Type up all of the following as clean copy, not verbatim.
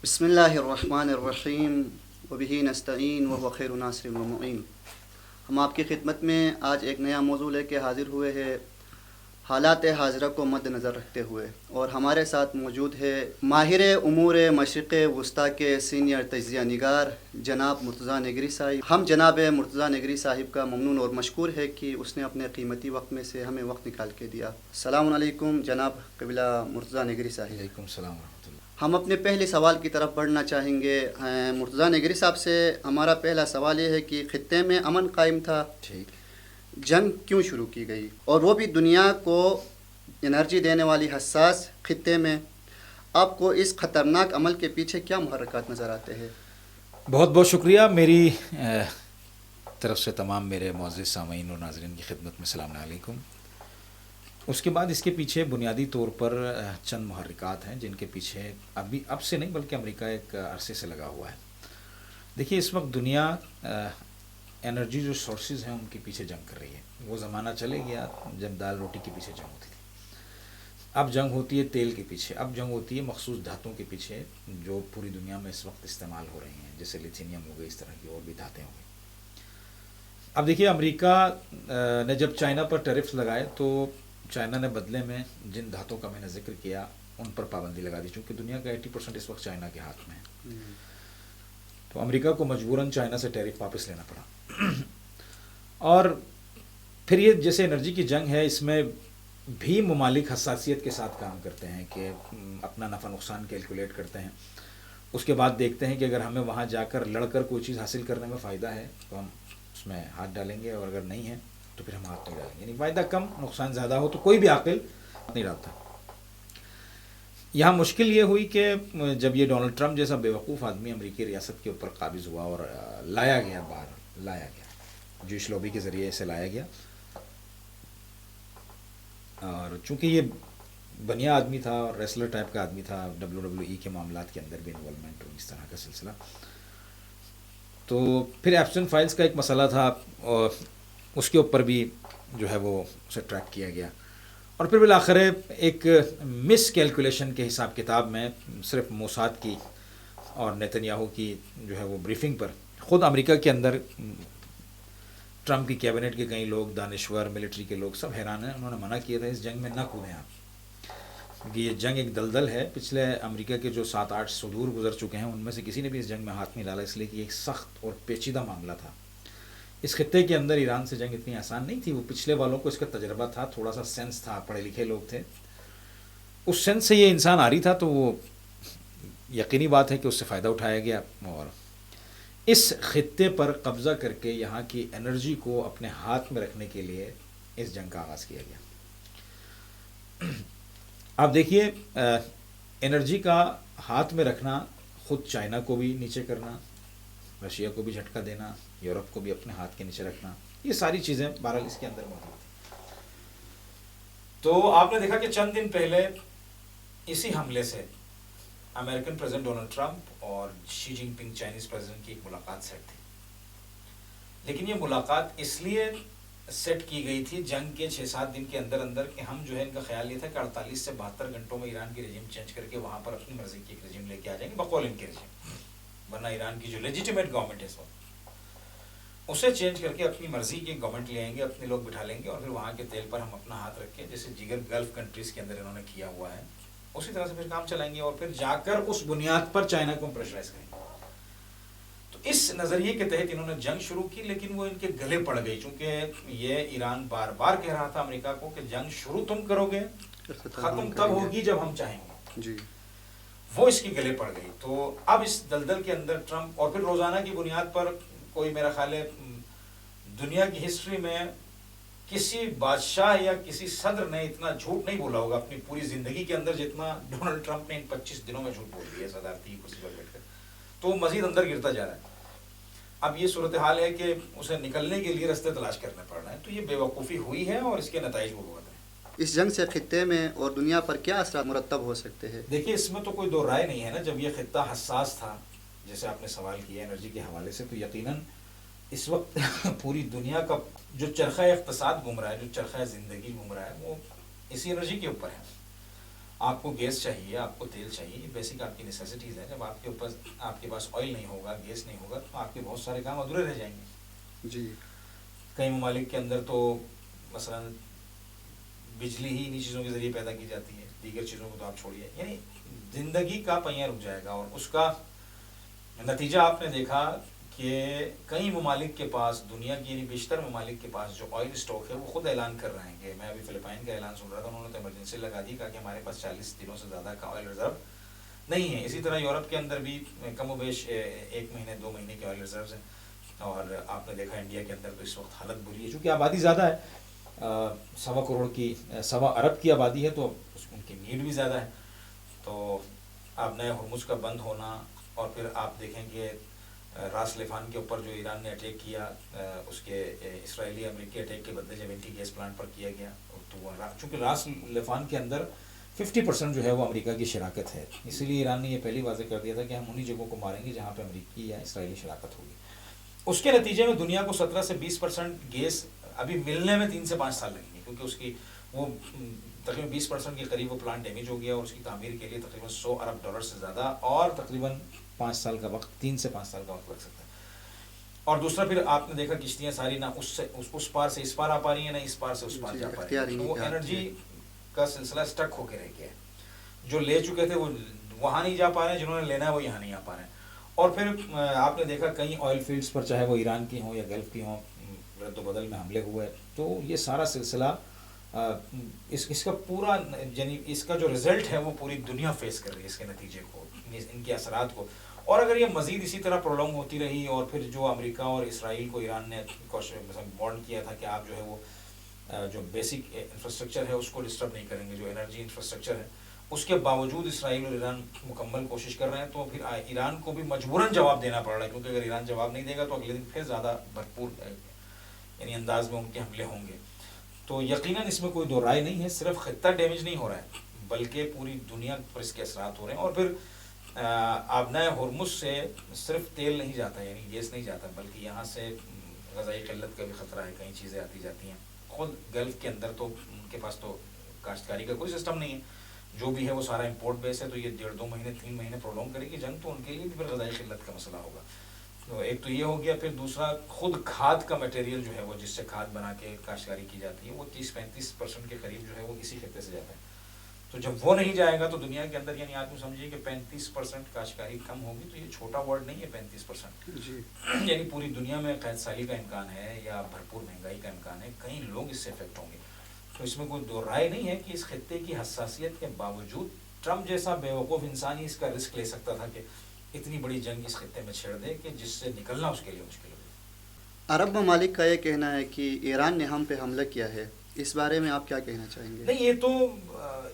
بسم اللہ الرحمن الرحیم وبہ نستعین وهو خیر ناصر و معین۔ ہم آپ کی خدمت میں آج ایک نیا موضوع لے کے حاضر ہوئے ہیں، حالات حاضرہ کو مد نظر رکھتے ہوئے، اور ہمارے ساتھ موجود ہے ماہر امور مشرق وسطیٰ کے سینئر تجزیہ نگار جناب مرتضیٰ نگری صاحب۔ ہم جناب مرتضیٰ نگری صاحب کا ممنون اور مشکور ہے کہ اس نے اپنے قیمتی وقت میں سے ہمیں وقت نکال کے دیا۔ السلام علیکم جناب قبلہ مرتضیٰ نگری صاحب۔ وعلیکم السلام ورحمۃ اللہ۔ ہم اپنے پہلے سوال کی طرف بڑھنا چاہیں گے۔ مرتضیٰ نگری صاحب سے ہمارا پہلا سوال یہ ہے کہ خطے میں امن قائم تھا، ٹھیک، جنگ کیوں شروع کی گئی، اور وہ بھی دنیا کو انرجی دینے والی حساس خطے میں؟ آپ کو اس خطرناک عمل کے پیچھے کیا محرکات نظر آتے ہیں؟ بہت بہت شکریہ۔ میری طرف سے تمام میرے معزز سامعین اور ناظرین کی خدمت میں السلام علیکم۔ اس کے بعد اس کے پیچھے بنیادی طور پر چند محرکات ہیں جن کے پیچھے اب سے نہیں بلکہ امریکہ ایک عرصے سے لگا ہوا ہے۔ دیکھیے، اس وقت دنیا انرجی جو سورسز ہیں ان کے پیچھے جنگ کر رہی ہے۔ وہ زمانہ چلے گیا جب دال روٹی کے پیچھے جنگ ہوتی تھی۔ اب جنگ ہوتی ہے تیل کے پیچھے، اب جنگ ہوتی ہے مخصوص دھاتوں کے پیچھے جو پوری دنیا میں اس وقت استعمال ہو رہی ہیں، جیسے لیتھینیم ہو گئی، اس طرح کی اور بھی دھاتیں ہو گئی۔ اب دیکھیے، امریکہ نے جب چائنا پر ٹیرفز لگائے تو چائنا نے بدلے میں جن دھاتوں کا میں نے ذکر کیا ان پر پابندی لگا دی، چونکہ دنیا کا 80% اس وقت چائنا کے ہاتھ میں ہے۔ تو امریکہ کو مجبوراً چائنا سے ٹیرف واپس لینا پڑا۔ اور پھر یہ جیسے انرجی کی جنگ ہے، اس میں بھی ممالک حساسیت کے ساتھ کام کرتے ہیں کہ اپنا نفع نقصان کیلکولیٹ کرتے ہیں۔ اس کے بعد دیکھتے ہیں کہ اگر ہمیں وہاں جا کر لڑ کر کوئی چیز حاصل کرنے میں فائدہ ہے تو ہم اس میں ہاتھ ڈالیں گے، اور اگر نہیں ہے تو پھر ہم ہاتھ نہیں ڈالیں گے۔ یعنی فائدہ کم نقصان زیادہ ہو تو کوئی بھی عاقل نہیں ڈالتا۔ یہاں مشکل یہ ہوئی کہ جب یہ ڈونلڈ ٹرمپ جیسا بیوقوف آدمی امریکی ریاست کے اوپر قابض ہوا اور لایا گیا جوش لوبی کے ذریعے سے لایا گیا، اور چونکہ یہ بنیا آدمی تھا اور ریسلر ٹائپ کا آدمی تھا، WWE کے معاملات کے اندر بھی انوالومنٹ اور اس طرح کا سلسلہ، تو پھر ایبسنٹ فائلز کا ایک مسئلہ تھا اور اس کے اوپر بھی جو ہے وہ اسے ٹریک کیا گیا، اور پھر بالآخر ایک مس کیلکولیشن کے حساب کتاب میں صرف موساد کی اور نیتنیاہو کی جو ہے وہ بریفنگ پر خود امریکہ کے اندر ٹرمپ کی کیبنٹ کے کئی لوگ، دانشور، ملٹری کے لوگ سب حیران ہیں۔ انہوں نے منع کیا تھا اس جنگ میں نہ کودیں آپ، کیونکہ یہ جنگ ایک دلدل ہے۔ پچھلے امریکہ کے جو 7-8 صدور گزر چکے ہیں ان میں سے کسی نے بھی اس جنگ میں ہاتھ نہیں ڈالا، اس لیے کہ یہ ایک سخت اور پیچیدہ معاملہ تھا۔ اس خطے کے اندر ایران سے جنگ اتنی آسان نہیں تھی۔ وہ پچھلے والوں کو اس کا تجربہ تھا، تھوڑا سا سینس تھا، پڑھے لکھے لوگ تھے، اس سینس سے یہ انسان آ رہی تھا، تو وہ یقینی بات ہے کہ اس سے فائدہ اٹھایا گیا اور اس خطے پر قبضہ کر کے یہاں کی انرجی کو اپنے ہاتھ میں رکھنے کے لیے اس جنگ کا آغاز کیا گیا۔ اب دیکھیے، انرجی کا ہاتھ میں رکھنا، خود چائنا کو بھی نیچے کرنا، رشیا کو بھی جھٹکا دینا، یورپ کو بھی اپنے ہاتھ کے نیچے رکھنا، یہ ساری چیزیں بہرحال اس کے اندر موجود ہیں۔ تو آپ نے دیکھا کہ چند دن پہلے اسی حملے سے امریکن پریزیڈنٹ ڈونلڈ ٹرمپ اور شی جن پنگ چائنیز پریزیڈنٹ کی ایک ملاقات سیٹ تھی، لیکن یہ ملاقات اس لیے سیٹ کی گئی تھی جنگ کے 6-7 دن کے اندر اندر کہ ہم جو ہے ان کا خیال یہ تھا کہ 48 سے 72 گھنٹوں میں ایران کی رجیم چینج کر کے وہاں پر اپنی مرضی کی ایک رجیم لے کے آ جائیں گے بقول ان کے رجیم، ورنہ ایران کی جو لیجیٹیمیٹ گورنمنٹ ہے اس وقت اسے چینج کر کے اپنی مرضی کی گورنمنٹ لے آئیں گے، اپنے لوگ بٹھا لیں گے، اور پھر وہاں کے تیل پر ہم اپنا ہاتھ رکھ کے جیسے جگر گلف کنٹریز کے اندر انہوں نے کیا ہوا ہے اسی طرح سے پھر کام چلائیں گے، اور پھر جا کر اس بنیاد پر چائنا کو پریشرائز کریں گے۔ تو اس نظریے کے تحت انہوں نے جنگ شروع کی، لیکن وہ ان کے گلے پڑ گئی، چونکہ یہ ایران بار بار کہہ رہا تھا امریکہ کو کہ جنگ شروع تم کرو گے، ختم تب ہوگی جب ہم چاہیں گے جی، وہ اس کی گلے پڑ گئی۔ تو اب اس دلدل کے اندر ٹرمپ، اور پھر روزانہ کی بنیاد پر کوئی میرا خیال ہے دنیا کی ہسٹری میں کسی بادشاہ یا کسی صدر نے اتنا جھوٹ نہیں بولا ہوگا اپنی پوری زندگی کے اندر جتنا ڈونلڈ ٹرمپ نے ان 25 دنوں میں جھوٹ بول دیا صدارتی کرسی پر بیٹھ کر، تو وہ مزید اندر گرتا جا رہا ہے۔ اب یہ صورتحال ہے کہ اسے نکلنے کے لیے راستے تلاش کرنے پڑ رہے ہیں، تو یہ بے وقوفی ہوئی ہے اور اس کے نتائج وہ بہت ہیں۔ اس جنگ سے خطے میں اور دنیا پر کیا اثرات مرتب ہو سکتے ہیں؟ دیکھیے، اس میں تو کوئی دو رائے نہیں ہے نا، جب یہ خطہ حساس تھا جیسے آپ نے سوال کیا انرجی کے حوالے سے، تو یقیناً اس وقت پوری دنیا کا جو چرخہ اقتصاد گھوم رہا ہے، جو چرخہ زندگی گھوم رہا ہے، وہ اسی انرجی کے اوپر ہے۔ آپ کو گیس چاہیے، آپ کو تیل چاہیے، یہ بیسک آپ کی نیسیسٹیز ہیں. جب آپ کے پاس آئل نہیں ہوگا، گیس نہیں ہوگا، تو آپ کے بہت سارے کام ادھورے رہ جائیں گے. جی. کئی ممالک کے اندر تو مثلا بجلی ہی انہیں چیزوں کے ذریعے پیدا کی جاتی ہے، دیگر چیزوں کو تو آپ چھوڑیے. یعنی زندگی کا پہیہ رک جائے گا. اور اس کا نتیجہ آپ نے دیکھا کہ کئی ممالک کے پاس، دنیا کی یعنی بیشتر ممالک کے پاس جو آئل اسٹاک ہے وہ خود اعلان کر رہے ہیں. کہ میں ابھی فلپائن کا اعلان سن رہا تھا، انہوں نے تو ایمرجنسی لگا دی، کہا کہ ہمارے پاس 40 دنوں سے زیادہ کا آئل ریزرو نہیں ہے. اسی طرح یورپ کے اندر بھی کم و بیش 1 مہینے 2 مہینے کے آئل ریزروز ہیں. اور آپ نے دیکھا انڈیا کے اندر تو اس وقت حالت بری ہے، چونکہ آبادی زیادہ ہے، 1.25 کروڑ کی 1.25 ارب کی آبادی ہے، تو ان کی نیڈ بھی زیادہ ہے. تو اب نئے ہرمز کا بند ہونا، اور پھر آپ دیکھیں کہ راس لفان کے اوپر جو ایران نے اٹیک کیا، اس کے اسرائیلی امریکی اٹیک کے بدلے جب اینٹی گیس پلانٹ پر کیا گیا، تو وہ چونکہ راس لفان کے اندر 50% جو ہے وہ امریکہ کی شراکت ہے، اسی لیے ایران نے یہ پہلی واضح کر دیا تھا کہ ہم انہی جگہوں کو ماریں گے جہاں پہ امریکی یا اسرائیلی شراکت ہوگی. اس کے نتیجے میں دنیا کو 17 سے 20% گیس ابھی ملنے میں 3 سے 5 سال لگیں گے، کیونکہ اس کی وہ تقریباً 20% کے قریب وہ پلانٹ ڈیمیج ہو گیا، اور اس کی تعمیر کے لیے تقریباً $100 ارب سے زیادہ اور تقریباً 5 سال کا وقت، 3 سے 5 سال کا وقت لگ سکتا ہے. اور دوسرا پھر آپ نے دیکھا کشتیاں ساری نہ اس پار سے اس پار آ پا رہی ہیں، نہ اس پار سے اس پار جا پا رہی ہیں. تو وہ انرجی کا سلسلہ اسٹک ہو کے رہ گیا ہے. جو لے چکے تھے وہ وہاں نہیں جا پا رہے ہیں، جنہوں نے لینا ہے وہ یہاں نہیں آ پا رہے ہیں. اور پھر آپ نے دیکھا کئی آئل فیلڈز پر، چاہے وہ ایران کی ہوں یا گلف کی ہوں، رد و بدل میں حملے ہوئے. تو یہ سارا سلسلہ اس کا پورا، یعنی اس کا جو رزلٹ ہے وہ پوری دنیا فیس کر رہی ہے، اس کے نتیجے کو، ان کے اثرات کو. اور اگر یہ مزید اسی طرح پرولونگ ہوتی رہی، اور پھر جو امریکہ اور اسرائیل کو ایران نے وارن کیا تھا کہ آپ جو ہے وہ جو بیسک انفراسٹرکچر ہے اس کو ڈسٹرب نہیں کریں گے، جو انرجی انفراسٹرکچر ہے، اس کے باوجود اسرائیل اور ایران مکمل کوشش کر رہے ہیں، تو پھر ایران کو بھی مجبوراً جواب دینا پڑ رہا ہے. کیونکہ اگر ایران جواب نہیں دے گا تو اگلے دن پھر زیادہ بھرپور یعنی انداز میں ان کے حملے ہوں گے. تو یقیناً اس میں کوئی دو رائے نہیں ہے، صرف خطہ ڈیمیج نہیں ہو رہا ہے بلکہ پوری دنیا پر اس کے اثرات ہو رہے ہیں. اور پھر آبنائے ہرمز سے صرف تیل نہیں جاتا، یعنی گیس نہیں جاتا، بلکہ یہاں سے غذائی قلت کا بھی خطرہ ہے، کئی چیزیں آتی جاتی ہیں. خود گلف کے اندر تو ان کے پاس تو کاشتکاری کا کوئی سسٹم نہیں ہے، جو بھی ہے وہ سارا امپورٹ بیس ہے. تو یہ 1.5-2 مہینے 3 مہینے پرولونگ کرے گی جنگ، تو ان کے لیے بھی پھر غذائی قلت کا مسئلہ ہوگا. تو ایک تو یہ ہو گیا. پھر دوسرا خود کھاد کا میٹیریل جو ہے وہ جس سے کھاد بنا کے کاشتکاری کی جاتی ہے، وہ 30-35% کے قریب جو ہے وہ اسی خطے سے جاتا ہے. تو جب وہ نہیں جائے گا تو دنیا کے اندر، یعنی آپ کو سمجھیے کہ 35% کاشتکاری کم ہوگی. تو یہ چھوٹا ورڈ نہیں ہے 35%، جی. یعنی پوری دنیا میں قحط سالی کا امکان ہے یا بھرپور مہنگائی کا امکان ہے، کئی لوگ اس سے افیکٹ ہوں گے. تو اس میں کوئی دو رائے نہیں ہے کہ اس خطے کی حساسیت کے باوجود ٹرمپ جیسا بیوقوف انسان ہی اس کا رسک لے سکتا تھا کہ اتنی بڑی جنگ اس خطے میں چھیڑ دے کہ جس سے نکلنا اس کے لیے مشکل ہو جائے. عرب ممالک کا یہ کہنا ہے کہ ایران نے ہم پہ حملہ کیا ہے، اس بارے میں آپ کیا کہنا چاہیں گے؟ نہیں، یہ تو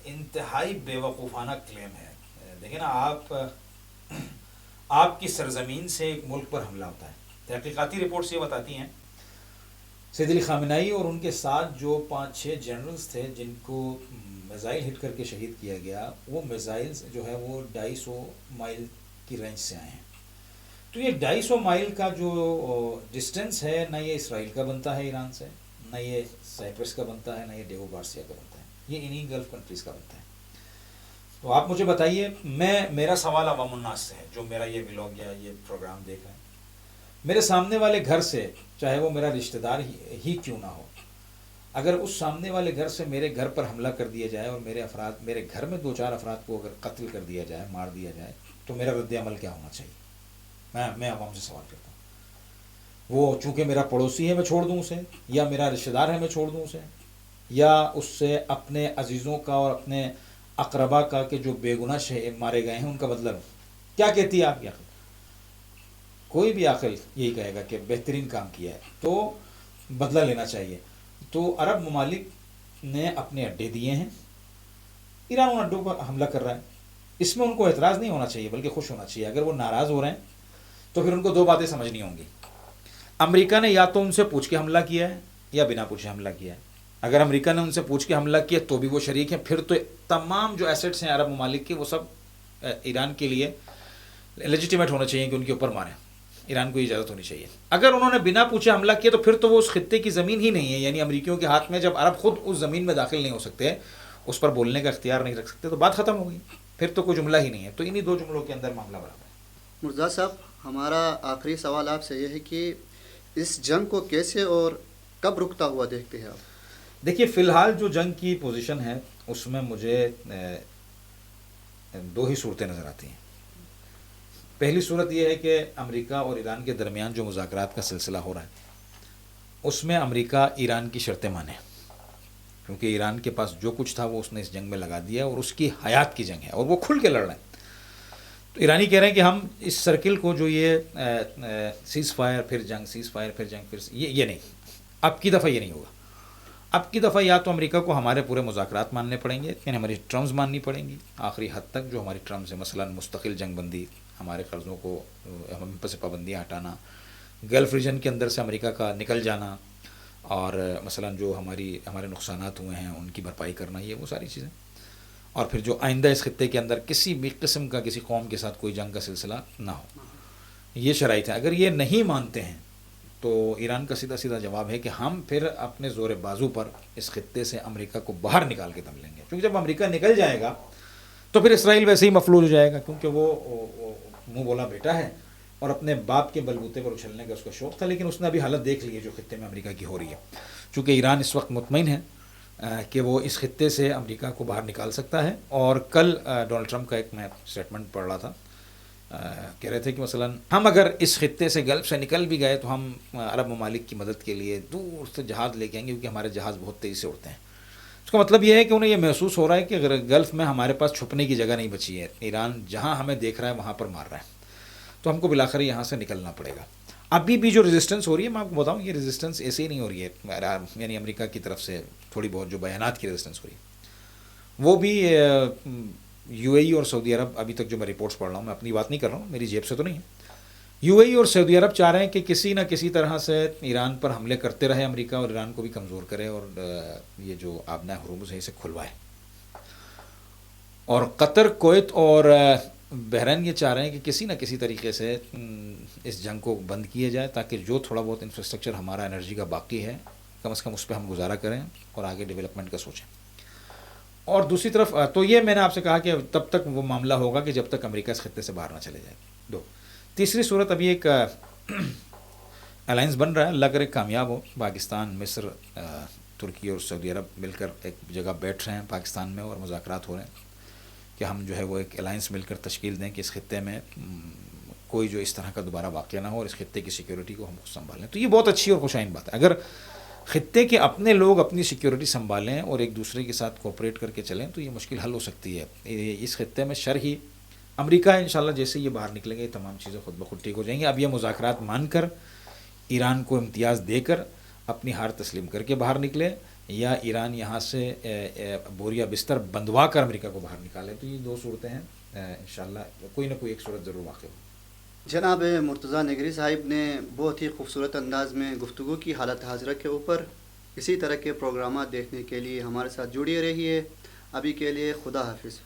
انتہائی بیوقوفانہ کلیم ہے. دیکھیں نا، آپ کی سرزمین سے ایک ملک پر حملہ ہوتا ہے. تحقیقاتی رپورٹس یہ بتاتی ہیں سید علی خامنہئی اور ان کے ساتھ جو 5-6 جنرلز تھے جن کو میزائل ہٹ کر کے شہید کیا گیا، وہ میزائلز جو ہے وہ 250 مائل کی رینج سے آئے ہیں. تو یہ 250 مائل کا جو ڈسٹینس ہے، نہ یہ اسرائیل کا بنتا ہے ایران سے، نہ یہ سائپرس کا بنتا ہے، نہ یہ ڈیگو گارسیا کا بنتا ہے، یہ انہی گلف کنٹریز کا بنتا ہے. تو آپ مجھے بتائیے، میرا سوال عوام الناس سے ہے جو میرا یہ ولاگ یا یہ پروگرام دیکھ رہے ہیں. میرے سامنے والے گھر سے، چاہے وہ میرا رشتہ دار ہی کیوں نہ ہو، اگر اس سامنے والے گھر سے میرے گھر پر حملہ کر دیا جائے اور میرے گھر میں 2-4 افراد کو اگر قتل کر دیا جائے، مار دیا جائے، تو میرا رد عمل کیا ہونا چاہیے؟ میں عوام سے سوال کرتا ہوں. وہ چونکہ میرا پڑوسی ہے میں چھوڑ دوں اسے، یا میرا رشتہ دار ہے میں چھوڑ دوں اسے، یا اس سے اپنے عزیزوں کا اور اپنے اقربا کا کہ جو بے گناہ مارے گئے ہیں ان کا بدلہ لوں؟ کیا کہتی ہے آپ کی عقل؟ کوئی بھی عقل یہی کہے گا کہ بہترین کام کیا ہے تو بدلہ لینا چاہیے. تو عرب ممالک نے اپنے اڈے دیے ہیں، ایران ان اڈوں پر حملہ کر رہا ہے. اس میں ان کو اعتراض نہیں ہونا چاہیے بلکہ خوش ہونا چاہیے. اگر وہ ناراض ہو رہے ہیں تو پھر ان کو 2 باتیں سمجھنی ہوں گی. امریکہ نے یا تو ان سے پوچھ کے حملہ کیا ہے یا بنا پوچھے حملہ کیا ہے. اگر امریکہ نے ان سے پوچھ کے حملہ کیا تو بھی وہ شریک ہیں، پھر تو تمام جو ایسٹس ہیں عرب ممالک کے وہ سب ایران کے لیے لیجیٹیمیٹ ہونا چاہیے کہ ان کے اوپر ماریں. ایران کو اجازت ہونی چاہیے. اگر انہوں نے بنا پوچھے حملہ کیا تو پھر تو وہ اس خطے کی زمین ہی نہیں ہے. یعنی امریکیوں کے ہاتھ میں جب عرب خود اس زمین میں داخل نہیں ہو سکتے اس پر بولنے کا اختیار نہیں رکھ سکتے تو بات ختم ہو گئی، پھر تو کوئی جملہ ہی نہیں ہے. تو انہی 2 جملوں کے اندر معاملہ برابر ہے. مرزا صاحب، ہمارا آخری سوال آپ سے یہ ہے کہ اس جنگ کو کیسے اور کب رکتا ہوا دیکھتے ہیں آپ؟ دیکھیے فی الحال جو جنگ کی پوزیشن ہے اس میں مجھے 2 ہی صورتیں نظر آتی ہیں. پہلی صورت یہ ہے کہ امریکہ اور ایران کے درمیان جو مذاکرات کا سلسلہ ہو رہا ہے اس میں امریکہ ایران کی شرطیں مانے، کیونکہ ایران کے پاس جو کچھ تھا وہ اس نے اس جنگ میں لگا دیا اور اس کی حیات کی جنگ ہے اور وہ کھل کے لڑ رہے ہیں. تو ایرانی کہہ رہے ہیں کہ ہم اس سرکل کو جو یہ سیز فائر پھر جنگ، سیز فائر پھر جنگ، پھر یہ نہیں، اب کی دفعہ یہ نہیں ہوگا. اب کی دفعہ یا تو امریکہ کو ہمارے پورے مذاکرات ماننے پڑیں گے، یعنی ہماری ٹرمز ماننی پڑیں گی آخری حد تک جو ہماری ٹرمز ہیں، مثلا مستقل جنگ بندی، ہمارے قرضوں کو ہم پر سے پابندیاں ہٹانا، گلف ریجن کے اندر سے امریکہ کا نکل جانا، اور مثلا جو ہمارے نقصانات ہوئے ہیں ان کی بھرپائی کرنا، یہ وہ ساری چیزیں. اور پھر جو آئندہ اس خطے کے اندر کسی بھی قسم کا کسی قوم کے ساتھ کوئی جنگ کا سلسلہ نہ ہو، یہ شرائط ہے. اگر یہ نہیں مانتے ہیں تو ایران کا سیدھا سیدھا جواب ہے کہ ہم پھر اپنے زور بازو پر اس خطے سے امریکہ کو باہر نکال کے دم لیں گے. کیونکہ جب امریکہ نکل جائے گا تو پھر اسرائیل ویسے ہی مفلوج ہو جائے گا، کیونکہ وہ منہ بولا بیٹا ہے اور اپنے باپ کے بلبوتے پر اچھلنے کا اس کا شوق تھا. لیکن اس نے ابھی حالت دیکھ لی ہے جو خطے میں امریکہ کی ہو رہی ہے. چونکہ ایران اس وقت مطمئن ہے کہ وہ اس خطے سے امریکہ کو باہر نکال سکتا ہے. اور کل ڈونلڈ ٹرمپ کا ایک میں اسٹیٹمنٹ پڑھ رہا تھا، کہہ رہے تھے کہ مثلا ہم اگر اس خطے سے گلف سے نکل بھی گئے تو ہم عرب ممالک کی مدد کے لیے دور سے جہاز لے کے آئیں گے، کیونکہ ہمارے جہاز بہت تیزی سے اڑتے ہیں. اس کا مطلب یہ ہے کہ انہیں یہ محسوس ہو رہا ہے کہ اگر گلف میں ہمارے پاس چھپنے کی جگہ نہیں بچی ہے، ایران جہاں ہمیں دیکھ رہا ہے وہاں پر مار رہا ہے، تو ہم کو بالآخر یہاں سے نکلنا پڑے گا. ابھی بھی جو ریزسٹنس ہو رہی ہے میں آپ کو بتاؤں، یہ ریزسٹنس ایسے ہی نہیں ہو رہی ہے، یعنی امریکہ کی طرف سے تھوڑی بہت جو بیانات کی ریزسٹنس ہو رہی ہے وہ بھی یو اے ای اور سعودی عرب، ابھی تک جو میں رپورٹس پڑھ رہا ہوں، میں اپنی بات نہیں کر رہا ہوں، میری جیب سے تو نہیں ہے، یو اے ای اور سعودی عرب چاہ رہے ہیں کہ کسی نہ کسی طرح سے ایران پر حملے کرتے رہے امریکہ، اور ایران کو بھی کمزور کرے اور یہ جو آبنائے ہرمز ہے اسے کھلوائے. اور قطر، کویت اور بحرین یہ چاہ رہے ہیں کہ کسی نہ کسی طریقے سے اس جنگ کو بند کیا جائے، تاکہ جو تھوڑا بہت انفراسٹرکچر ہمارا انرجی کا باقی ہے کم از کم اس پہ ہم گزارا کریں اور آگے ڈیولپمنٹ کا سوچیں. اور دوسری طرف تو یہ میں نے آپ سے کہا کہ تب تک وہ معاملہ ہوگا کہ جب تک امریکہ اس خطے سے باہر نہ چلے جائے. 2 تیسری صورت، ابھی ایک الائنس بن رہا ہے، اللہ کرے کامیاب ہو. پاکستان، مصر، ترکی اور سعودی عرب مل کر ایک جگہ بیٹھ رہے ہیں پاکستان میں اور مذاکرات ہو رہے ہیں کہ ہم جو ہے وہ ایک الائنس مل کر تشکیل دیں کہ اس خطے میں کوئی جو اس طرح کا دوبارہ واقعہ نہ ہو اور اس خطے کی سیکیورٹی کو ہم سنبھالیں. تو یہ بہت اچھی اور خوشائن بات ہے. اگر خطے کے اپنے لوگ اپنی سیکیورٹی سنبھالیں اور ایک دوسرے کے ساتھ کوپریٹ کر کے چلیں تو یہ مشکل حل ہو سکتی ہے. اس خطے میں شر ہی امریکہ ہے، انشاءاللہ جیسے یہ باہر نکلیں گے یہ تمام چیزیں خود بخود ٹھیک ہو جائیں گی. اب یہ مذاکرات مان کر ایران کو امتیاز دے کر اپنی ہار تسلیم کر کے باہر نکلے، یا ایران یہاں سے بوریا بستر بندوا کر امریکہ کو باہر نکالے. تو یہ 2 صورتیں ہیں، انشاءاللہ کوئی نہ کوئی ایک صورت ضرور واقع ہو. جناب مرتضیٰ نگری صاحب نے بہت ہی خوبصورت انداز میں گفتگو کی حالت حاضرہ کے اوپر. اسی طرح کے پروگرامات دیکھنے کے لیے ہمارے ساتھ جڑے رہیے. ابھی کے لیے خدا حافظ.